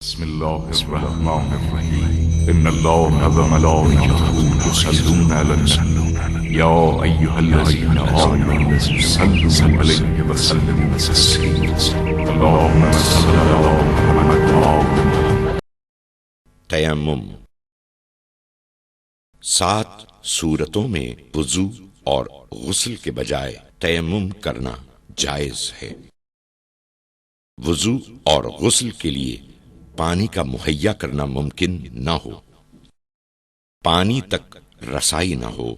بسم الله الرحمن الرحيم إن الله وملائكته يصلون على النبي يا أيها الذين آمنوا صلوا عليه وسلموا تسليما اللهم صل على محمد وآل تیمم 7 صورتوں میں وضو اور غسل کے بجائے تیمم کرنا جائز ہے۔ وضو اور غسل کے لیے پانی کا مہیا کرنا ممکن نہ ہو، پانی تک رسائی نہ ہو،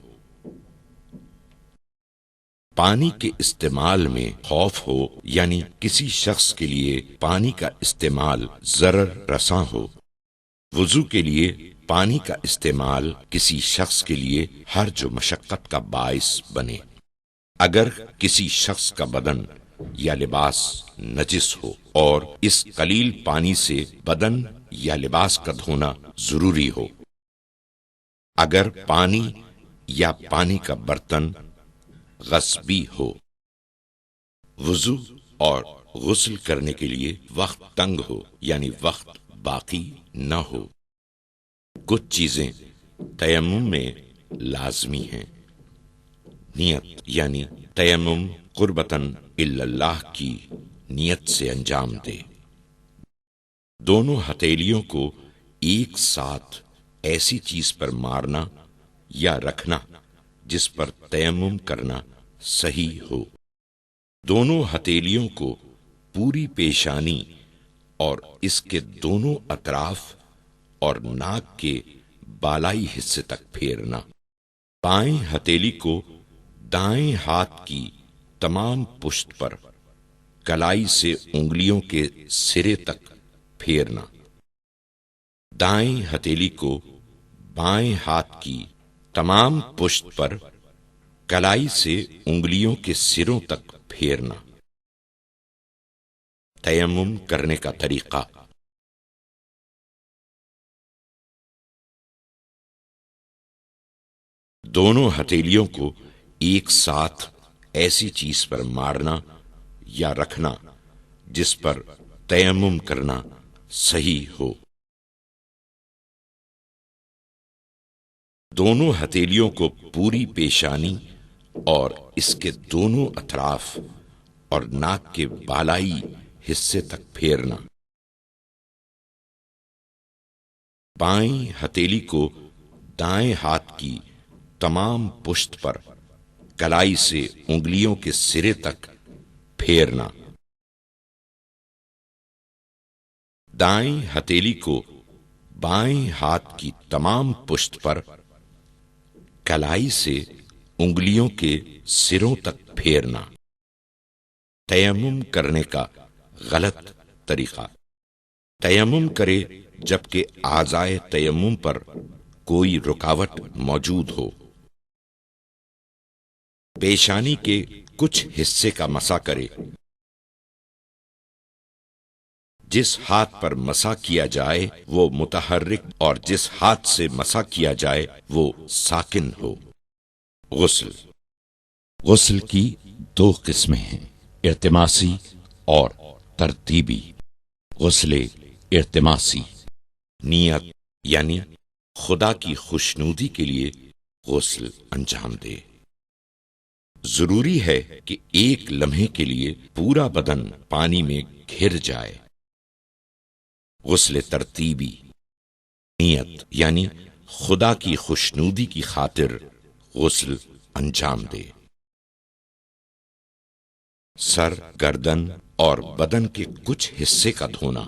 پانی کے استعمال میں خوف ہو، یعنی کسی شخص کے لیے پانی کا استعمال ضرر رساں ہو۔ وضو کے لیے پانی کا استعمال کسی شخص کے لیے حرج و مشقت کا باعث بنے۔ اگر کسی شخص کا بدن یا لباس نجس ہو اور اس قلیل پانی سے بدن یا لباس کا دھونا ضروری ہو، اگر پانی یا پانی کا برتن غصبی ہو، وضو اور غسل کرنے کے لیے وقت تنگ ہو، یعنی وقت باقی نہ ہو، کچھ چیزیں تیمم میں لازمی ہیں۔ نیت، یعنی تیمم قربتاً الی اللہ کی نیت سے انجام دے۔ دونوں ہتھیلیوں کو ایک ساتھ ایسی چیز پر مارنا یا رکھنا جس پر تیمم کرنا صحیح ہو۔ دونوں ہتھیلیوں کو پوری پیشانی اور اس کے دونوں اطراف اور ناک کے بالائی حصے تک پھیرنا۔ بائیں ہتھیلی کو دائیں ہاتھ کی تمام پشت پر کلائی سے انگلیوں کے سرے تک پھیرنا۔ دائیں ہتھیلی کو بائیں ہاتھ کی تمام پشت پر کلائی سے انگلیوں کے سروں تک پھیرنا۔ تیمم کرنے کا طریقہ: دونوں ہتھیلیوں کو ایک ساتھ ایسی چیز پر مارنا یا رکھنا جس پر تیمم کرنا صحیح ہو۔ دونوں ہتھیلیوں کو پوری پیشانی اور اس کے دونوں اطراف اور ناک کے بالائی حصے تک پھیرنا۔ بائیں ہتھیلی کو دائیں ہاتھ کی تمام پشت پر کلائی سے انگلیوں کے سرے تک پھیرنا۔ دائیں ہتھیلی کو بائیں ہاتھ کی تمام پشت پر کلائی سے انگلیوں کے سروں تک پھیرنا۔ تیمم کرنے کا غلط طریقہ: تیمم کرے جبکہ اعضائے تیمم پر کوئی رکاوٹ موجود ہو۔ پیشانی کے کچھ حصے کا مسح کرے۔ جس ہاتھ پر مسح کیا جائے وہ متحرک اور جس ہاتھ سے مسح کیا جائے وہ ساکن ہو۔ غسل کی 2 قسمیں ہیں، التماسی اور ترتیبی۔ غسل التماسی: نیت، یعنی خدا کی خوشنودی کے لیے غسل انجام دے۔ ضروری ہے کہ ایک لمحے کے لیے پورا بدن پانی میں گھر جائے۔ غسل ترتیبی: نیت، یعنی خدا کی خوشنودی کی خاطر غسل انجام دے۔ سر، گردن اور بدن کے کچھ حصے کا دھونا۔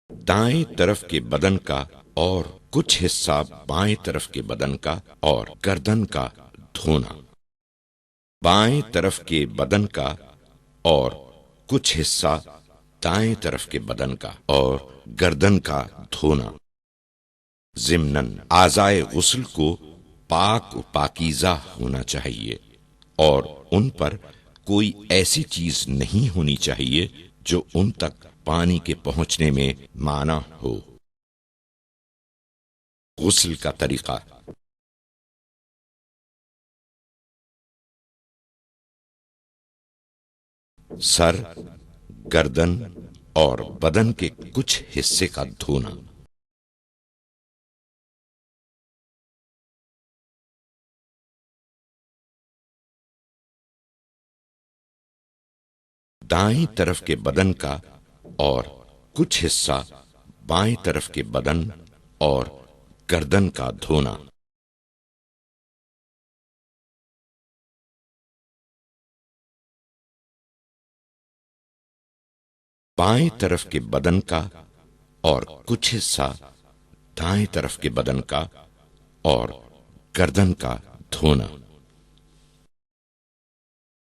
دائیں طرف کے بدن کا اور کچھ حصہ بائیں طرف کے بدن کا اور گردن کا دھونا۔ بائیں طرف کے بدن کا اور کچھ حصہ دائیں طرف کے بدن کا اور گردن کا دھونا۔ ضمناً اعضائے غسل کو پاک و پاکیزہ ہونا چاہیے اور ان پر کوئی ایسی چیز نہیں ہونی چاہیے جو ان تک پانی کے پہنچنے میں مانع ہو۔ غسل کا طریقہ: سر، گردن اور بدن کے کچھ حصے کا دھونا۔ دائیں طرف کے بدن کا اور کچھ حصہ بائیں طرف کے بدن اور گردن کا دھونا۔ بائیں طرف کے بدن کا اور کچھ حصہ دائیں طرف کے بدن کا اور گردن کا دھونا۔